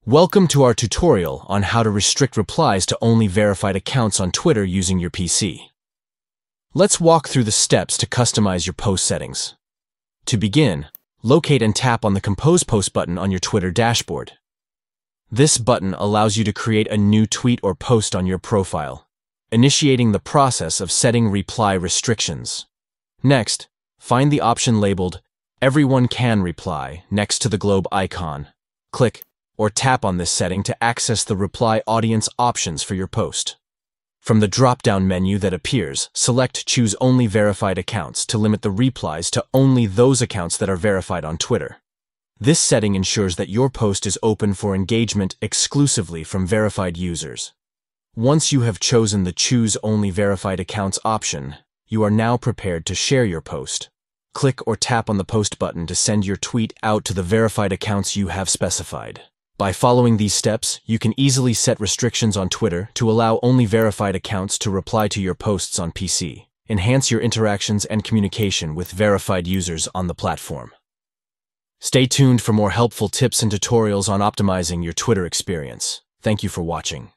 Welcome to our tutorial on how to restrict replies to only verified accounts on Twitter using your PC. Let's walk through the steps to customize your post settings. To begin, locate and tap on the Compose Post button on your Twitter dashboard. This button allows you to create a new tweet or post on your profile, initiating the process of setting reply restrictions. Next, find the option labeled Everyone Can Reply next to the globe icon. Click or tap on this setting to access the reply audience options for your post. From the drop-down menu that appears, select Choose Only Verified Accounts to limit the replies to only those accounts that are verified on Twitter. This setting ensures that your post is open for engagement exclusively from verified users. Once you have chosen the Choose Only Verified Accounts option, you are now prepared to share your post. Click or tap on the Post button to send your tweet out to the verified accounts you have specified. By following these steps, you can easily set restrictions on Twitter to allow only verified accounts to reply to your posts on PC. Enhance your interactions and communication with verified users on the platform. Stay tuned for more helpful tips and tutorials on optimizing your Twitter experience. Thank you for watching.